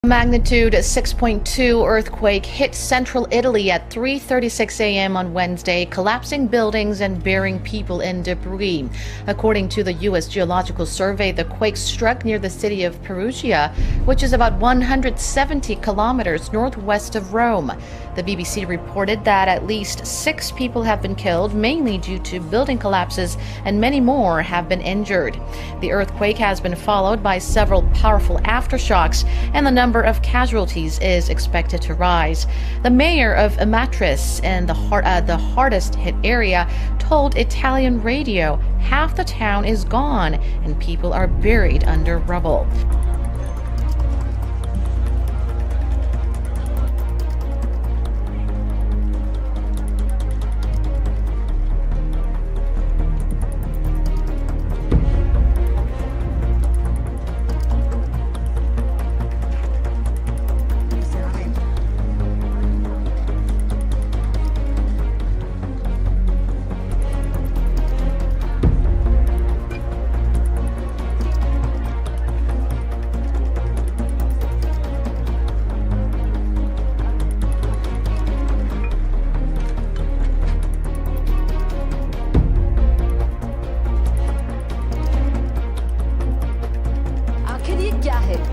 Magnitude 6.2 earthquake hit central Italy at 3:36 a.m. on Wednesday, collapsing buildings and burying people in debris. According to the U.S. Geological Survey, the quake struck near the city of Perugia, which is about 170 kilometers northwest of Rome. The BBC reported that at least 6 people have been killed, mainly due to building collapses, and many more have been injured. The earthquake has been followed by several powerful aftershocks, and the number of casualties is expected to rise. The mayor of Amatrice, in the hardest hit area, told Italian radio half the town is gone and people are buried under rubble.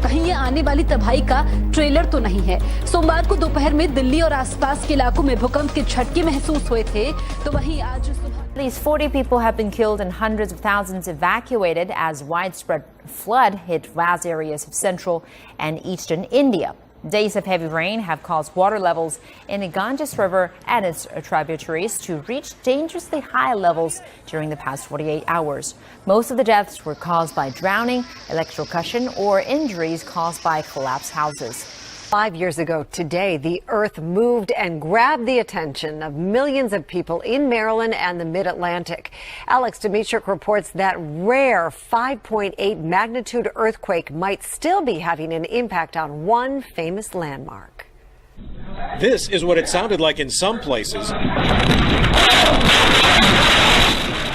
कहीं ये आने वाली तबाही का trailer तो नहीं है। सोमवार को दोपहर में दिल्ली और आसपास के इलाकों में भूकंप के झटके महसूस हुए थे, तो वहीं आज सुबह At least 40 people have been killed and hundreds of thousands evacuated as widespread flood hit vast areas of central and eastern India. Days of heavy rain have caused water levels in the Ganges River and its tributaries to reach dangerously high levels during the past 48 hours. Most of the deaths were caused by drowning, electrocution, or injuries caused by collapsed houses. 5 years ago today, the earth moved and grabbed the attention of millions of people in Maryland and the mid-Atlantic. Alex Dimitruk reports that rare 5.8 magnitude earthquake might still be having an impact on one famous landmark. This is what it sounded like in some places,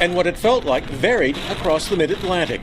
and what it felt like varied across the mid-Atlantic.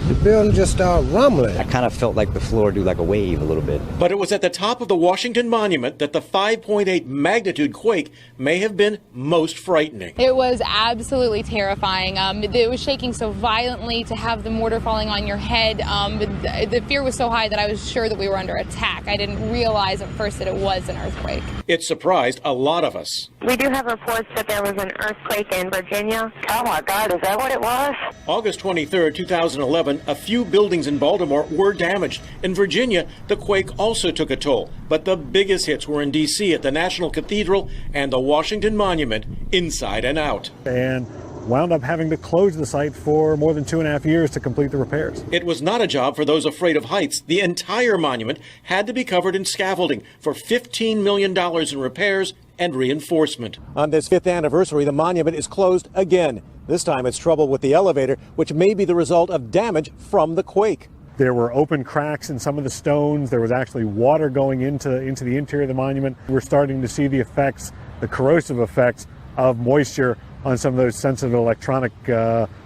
The building just started rumbling. I kind of felt like the floor do like a wave a little bit. But it was at the top of the Washington Monument that the 5.8 magnitude quake may have been most frightening. It was absolutely terrifying. It was shaking so violently to have the mortar falling on your head. The fear was so high that I was sure that we were under attack. I didn't realize at first that it was an earthquake. It surprised a lot of us. We do have reports that there was an earthquake in Virginia. Oh my God, is that what it was? August 23rd, 2011, a few buildings in Baltimore were damaged. In Virginia, the quake also took a toll, but the biggest hits were in D.C. at the National Cathedral and the Washington Monument, inside and out. And wound up having to close the site for more than 2.5 years to complete the repairs. It was not a job for those afraid of heights. The entire monument had to be covered in scaffolding for $15 million in repairs and reinforcement. On this 5th anniversary, the monument is closed again. This time it's trouble with the elevator, which may be the result of damage from the quake. There were open cracks in some of the stones. There was actually water going into the interior of the monument. We're starting to see the effects, the corrosive effects of moisture on some of those sensitive electronic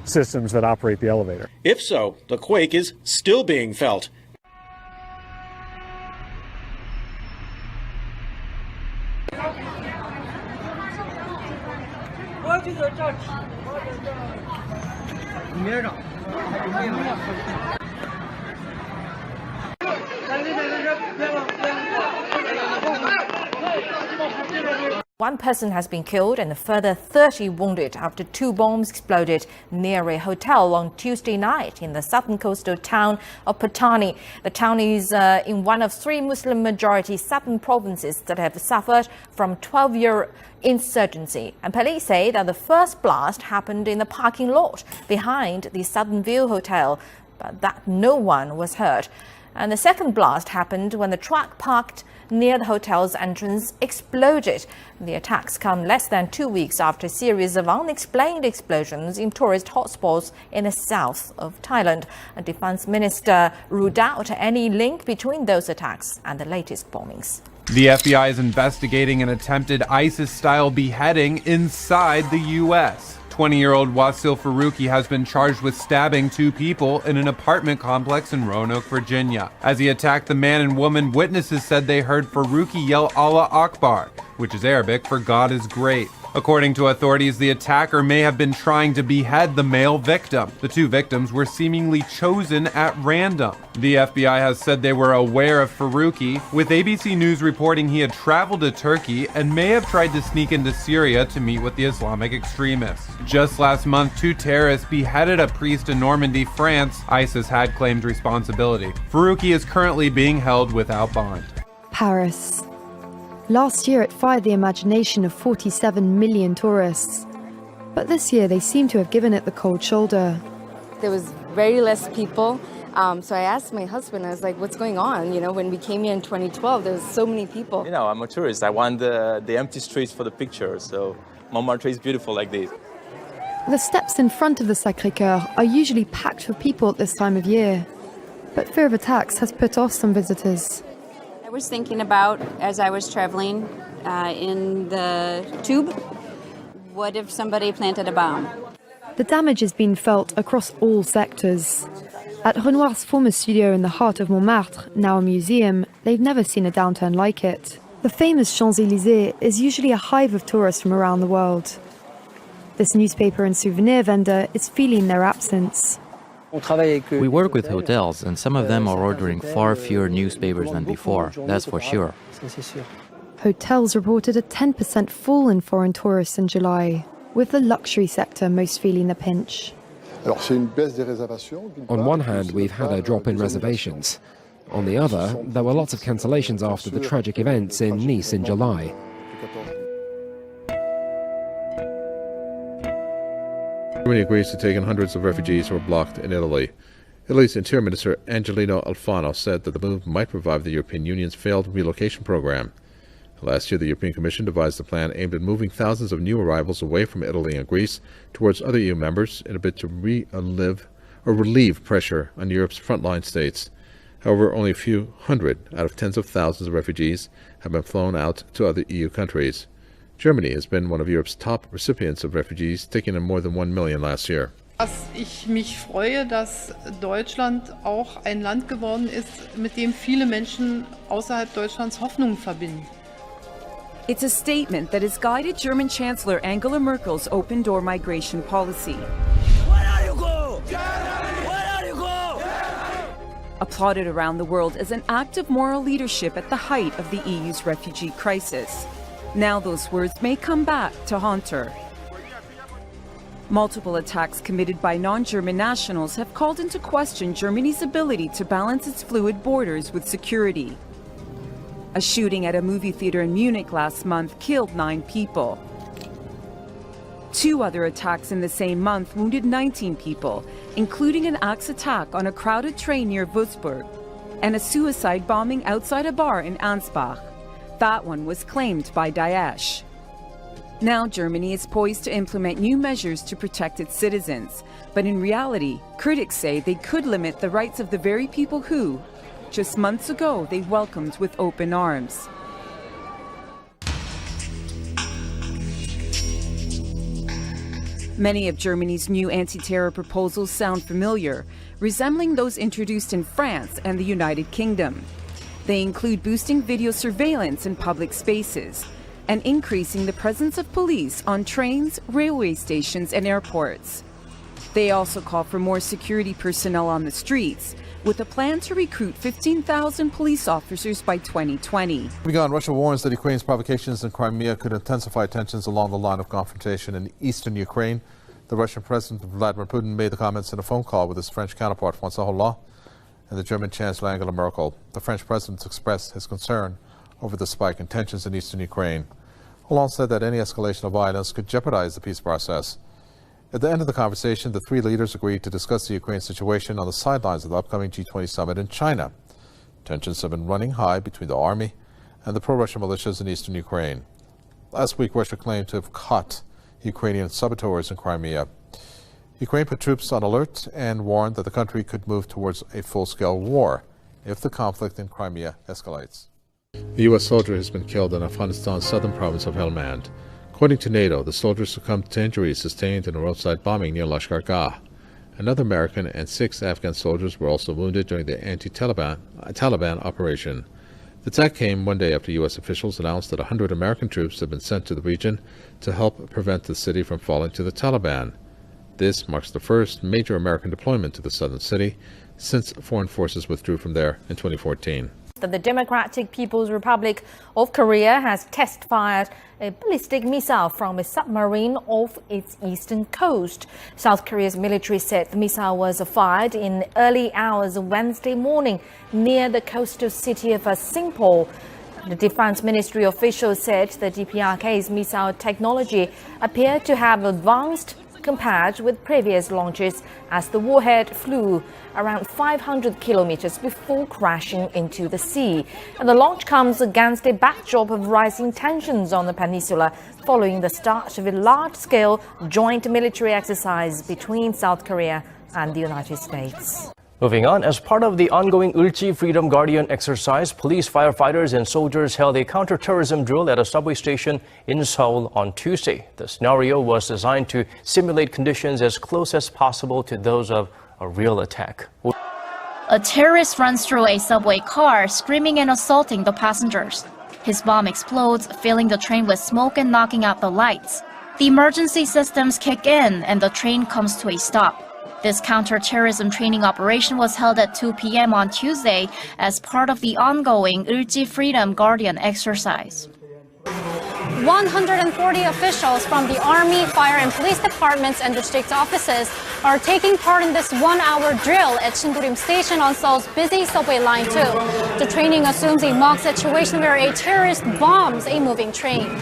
systems that operate the elevator. If so, the quake is still being felt. One person has been killed and a further 30 wounded after 2 bombs exploded near a hotel on Tuesday night in the southern coastal town of Patani. The town is in one of 3 Muslim-majority southern provinces that have suffered from 12-year insurgency. And police say that the first blast happened in the parking lot behind the Southern View Hotel, but that no one was hurt. And the second blast happened when the truck parked near the hotel's entrance exploded. The attacks come less than 2 weeks after a series of unexplained explosions in tourist hotspots in the south of Thailand. A defense minister ruled out any link between those attacks and the latest bombings. The FBI is investigating an attempted ISIS-style beheading inside the U.S. 20-year-old Wasil Faruqi has been charged with stabbing 2 people in an apartment complex in Roanoke, Virginia. As he attacked the man and woman, witnesses said they heard Faruqi yell Allah Akbar, which is Arabic for God is great. According to authorities, the attacker may have been trying to behead the male victim. The 2 victims were seemingly chosen at random. The FBI has said they were aware of Faruqi, with ABC News reporting he had traveled to Turkey and may have tried to sneak into Syria to meet with the Islamic extremists. Just last month, 2 terrorists beheaded a priest in Normandy, France. ISIS had claimed responsibility. Faruqi is currently being held without bond. Paris. Last year it fired the imagination of 47 million tourists. But this year they seem to have given it the cold shoulder. There was very less people. So I asked my husband, I was like, what's going on? You know, when we came here in 2012, there was so many people. You know, I'm a tourist. I want the empty streets for the picture. So Montmartre is beautiful like this. The steps in front of the Sacré-Cœur are usually packed with people at this time of year. But fear of attacks has put off some visitors. I was thinking about, as I was traveling in the tube, what if somebody planted a bomb? The damage has been felt across all sectors. At Renoir's former studio in the heart of Montmartre, now a museum, they've never seen a downturn like it. The famous Champs-Élysées is usually a hive of tourists from around the world. This newspaper and souvenir vendor is feeling their absence. We work with hotels, and some of them are ordering far fewer newspapers than before, that's for sure. Hotels reported a 10% fall in foreign tourists in July, with the luxury sector most feeling the pinch. On one hand, we've had a drop in reservations. On the other, there were lots of cancellations after the tragic events in Nice in July. Germany agrees to take in hundreds of refugees who are blocked in Italy. Italy's Interior Minister Angelino Alfano said that the move might revive the European Union's failed relocation program. Last year, the European Commission devised a plan aimed at moving thousands of new arrivals away from Italy and Greece towards other EU members in a bid to relieve pressure on Europe's frontline states. However, only a few hundred out of tens of thousands of refugees have been flown out to other EU countries. Germany has been one of Europe's top recipients of refugees, taking in more than 1 million last year. Dass ich mich freue, dass Deutschland auch ein Land geworden ist, mit dem viele Menschen außerhalb Deutschlands Hoffnungen verbinden. It's a statement that has guided German Chancellor Angela Merkel's open-door migration policy. Where are you go? Where are you go? Applauded around the world as an act of moral leadership at the height of the EU's refugee crisis. Now those words may come back to haunt her. Multiple attacks committed by non-German nationals have called into question Germany's ability to balance its fluid borders with security. A shooting at a movie theater in Munich last month killed 9 people. 2 other attacks in the same month wounded 19 people, including an axe attack on a crowded train near Würzburg and a suicide bombing outside a bar in Ansbach. That one was claimed by Daesh. Now Germany is poised to implement new measures to protect its citizens. But in reality, critics say they could limit the rights of the very people who, just months ago, they welcomed with open arms. Many of Germany's new anti-terror proposals sound familiar, resembling those introduced in France and the United Kingdom. They include boosting video surveillance in public spaces and increasing the presence of police on trains, railway stations, and airports. They also call for more security personnel on the streets, with a plan to recruit 15,000 police officers by 2020. Russia warns that Ukraine's provocations in Crimea could intensify tensions along the line of confrontation in eastern Ukraine. The Russian President Vladimir Putin made the comments in a phone call with his French counterpart François Hollande and the German Chancellor Angela Merkel. The French President expressed his concern over the spike in tensions in eastern Ukraine. Hollande said that any escalation of violence could jeopardize the peace process. At the end of the conversation, the 3 leaders agreed to discuss the Ukraine situation on the sidelines of the upcoming G20 summit in China. Tensions have been running high between the army and the pro-Russian militias in eastern Ukraine. Last week, Russia claimed to have caught Ukrainian saboteurs in Crimea. Ukraine put troops on alert and warned that the country could move towards a full-scale war if the conflict in Crimea escalates. A U.S. soldier has been killed in Afghanistan's southern province of Helmand. According to NATO, the soldiers succumbed to injuries sustained in a roadside bombing near Lashkar Gah. Another American and 6 Afghan soldiers were also wounded during the anti-Taliban operation. The attack came one day after U.S. officials announced that 100 American troops had been sent to the region to help prevent the city from falling to the Taliban. This marks the first major American deployment to the southern city since foreign forces withdrew from there in 2014. That the Democratic People's Republic of Korea has test-fired a ballistic missile from a submarine off its eastern coast. South Korea's military said the missile was fired in early hours of Wednesday morning near the coastal city of Singpol. The Defense Ministry officials said the DPRK's missile technology appeared to have advanced compared with previous launches, as the warhead flew around 500 kilometers before crashing into the sea. And the launch comes against a backdrop of rising tensions on the peninsula following the start of a large-scale joint military exercise between South Korea and the United States. Moving on, as part of the ongoing Ulchi Freedom Guardian exercise, police, firefighters and soldiers held a counter-terrorism drill at a subway station in Seoul on Tuesday. The scenario was designed to simulate conditions as close as possible to those of a real attack. A terrorist runs through a subway car, screaming and assaulting the passengers. His bomb explodes, filling the train with smoke and knocking out the lights. The emergency systems kick in and the train comes to a stop. This counter-terrorism training operation was held at 2 p.m. on Tuesday as part of the ongoing Ulchi Freedom Guardian exercise. 140 officials from the Army, Fire and Police Departments and district offices are taking part in this one-hour drill at Sindorim Station on Seoul's busy subway line 2. The training assumes a mock situation where a terrorist bombs a moving train.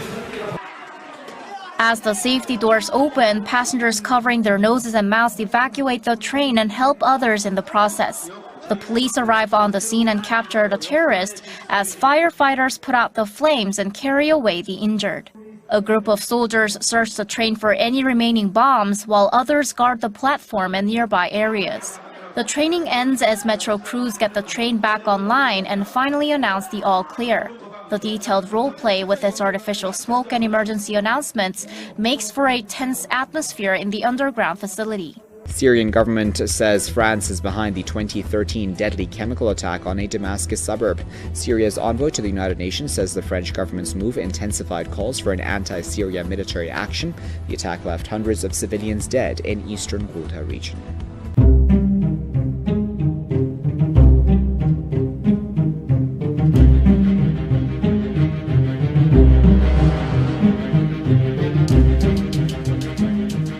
As the safety doors open, passengers covering their noses and mouths evacuate the train and help others in the process. The police arrive on the scene and capture the terrorist as firefighters put out the flames and carry away the injured. A group of soldiers search the train for any remaining bombs while others guard the platform and nearby areas. The training ends as metro crews get the train back online and finally announce the all clear. The detailed role play with its artificial smoke and emergency announcements makes for a tense atmosphere in the underground facility. Syrian government says France is behind the 2013 deadly chemical attack on a Damascus suburb. Syria's envoy to the United Nations says the French government's move intensified calls for an anti-Syria military action. The attack left hundreds of civilians dead in eastern Ghouta region.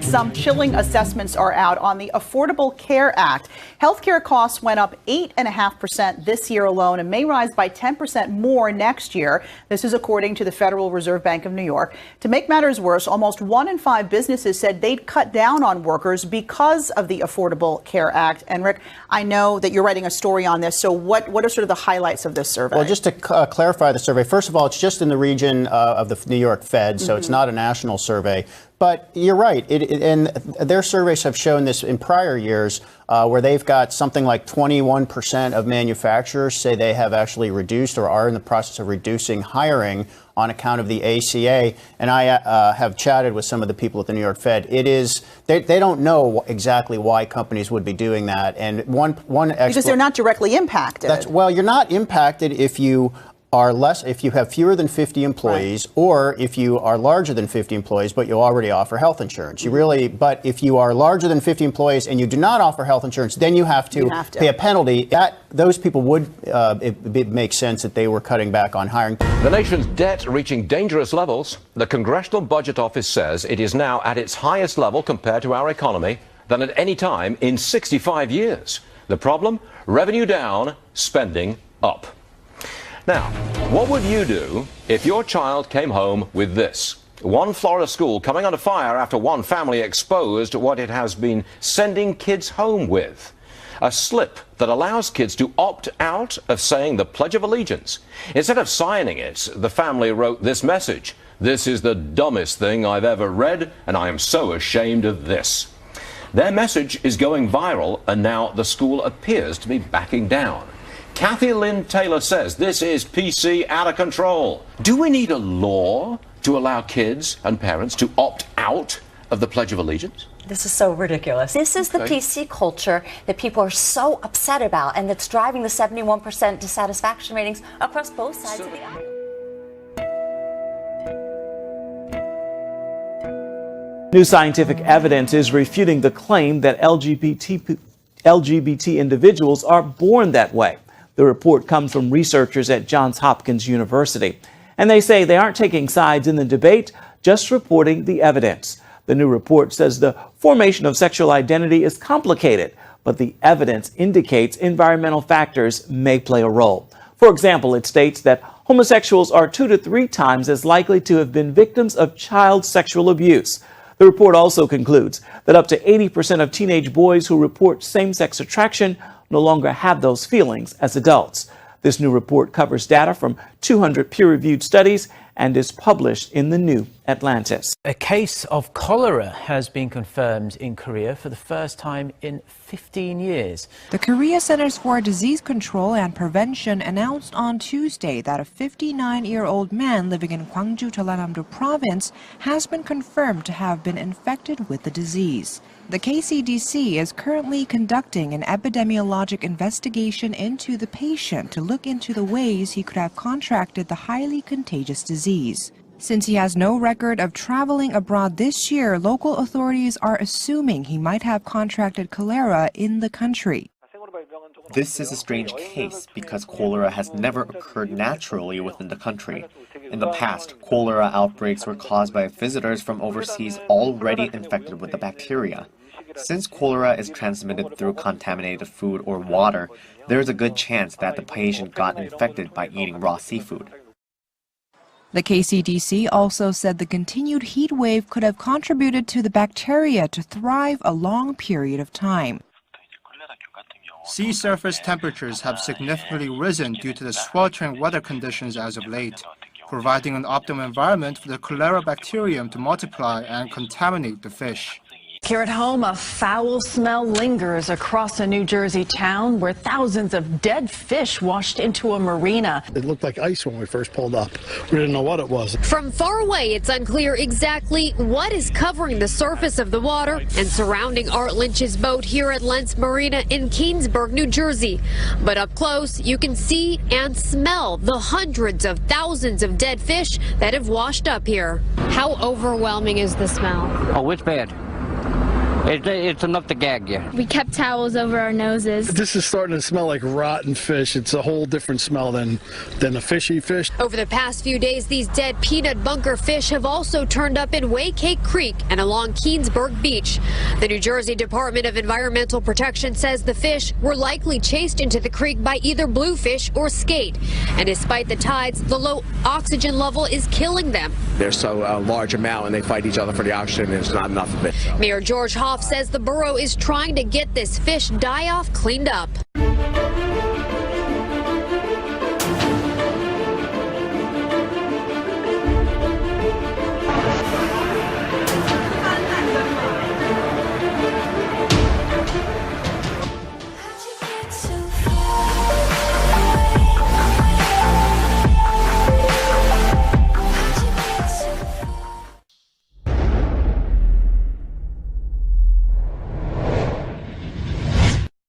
Some chilling assessments are out on the Affordable Care Act. Healthcare costs went up 8.5% this year alone and may rise by 10% more next year. This is according to the Federal Reserve Bank of New York. To make matters worse, almost 1 in 5 businesses said they'd cut down on workers because of the Affordable Care Act. And Rick, I know that you're writing a story on this. So what are sort of the highlights of this survey? Well, just to clarify the survey, first of all, it's just in the region of the New York Fed, so it's not a national survey. But you're right, and their surveys have shown this in prior years, where they've got something like 21% of manufacturers say they have actually reduced or are in the process of reducing hiring on account of the ACA. And I have chatted with some of the people at the New York Fed. It is they don't know exactly why companies would be doing that. And one because they're not directly impacted. Well, you're not impacted if you have fewer than 50 employees, right, or if you are larger than 50 employees, but you already offer health insurance. But if you are larger than 50 employees and you do not offer health insurance, then you have to pay a penalty. Those people would, it makes sense that they were cutting back on hiring. The nation's debt reaching dangerous levels. The Congressional Budget Office says it is now at its highest level compared to our economy than at any time in 65 years. The problem? Revenue down, spending up. Now, what would you do if your child came home with this? One Florida school coming under fire after one family exposed what it has been sending kids home with. A slip that allows kids to opt out of saying the Pledge of Allegiance. Instead of signing it, the family wrote this message: "This is the dumbest thing I've ever read, and I am so ashamed of this." Their message is going viral, and now the school appears to be backing down. Kathy Lynn Taylor says this is PC out of control. Do we need a law to allow kids and parents to opt out of the Pledge of Allegiance? This is so ridiculous. This is the PC culture that people are so upset about, and that's driving the 71% dissatisfaction ratings across both sides of the aisle. New scientific evidence is refuting the claim that LGBT individuals are born that way. The report comes from researchers at Johns Hopkins University, and they say they aren't taking sides in the debate, just reporting the evidence. The new report says the formation of sexual identity is complicated, but the evidence indicates environmental factors may play a role. For example, it states that homosexuals are 2 to 3 times as likely to have been victims of child sexual abuse. The report also concludes that up to 80% of teenage boys who report same-sex attraction no longer have those feelings as adults. This new report covers data from 200 peer-reviewed studies and is published in the New Atlantis. A case of cholera has been confirmed in Korea for the first time in 15 years. The Korea Centers for Disease Control and Prevention announced on Tuesday that a 59-year-old man living in Gwangju, Jeollanam-do province has been confirmed to have been infected with the disease. The KCDC is currently conducting an epidemiologic investigation into the patient to look into the ways he could have contracted the highly contagious disease. Since he has no record of traveling abroad this year, local authorities are assuming he might have contracted cholera in the country. This is a strange case because cholera has never occurred naturally within the country. In the past, cholera outbreaks were caused by visitors from overseas already infected with the bacteria. Since cholera is transmitted through contaminated food or water, there is a good chance that the patient got infected by eating raw seafood. The KCDC also said the continued heat wave could have contributed to the bacteria to thrive a long period of time. Sea surface temperatures have significantly risen due to the sweltering weather conditions as of late, providing an optimal environment for the cholera bacterium to multiply and contaminate the fish. Here at home, a foul smell lingers across a New Jersey town where thousands of dead fish washed into a marina. It looked like ice when we first pulled up. We didn't know what it was. From far away, it's unclear exactly what is covering the surface of the water and surrounding Art Lynch's boat here at Lentz Marina in Keansburg, New Jersey. But up close, you can see and smell the hundreds of thousands of dead fish that have washed up here. How overwhelming is the smell? Oh, it's bad. It's enough to gag you. We kept towels over our noses. This is starting to smell like rotten fish. It's a whole different smell than a fishy fish. Over the past few days, these dead peanut bunker fish have also turned up in Waycake Creek and along Keansburg Beach. The New Jersey Department of Environmental Protection says the fish were likely chased into the creek by either bluefish or skate. And despite the tides, the low oxygen level is killing them. They're so large amount and they fight each other for the oxygen, and there's not enough of it. Mayor George Hoff says the borough is trying to get this fish die-off cleaned up.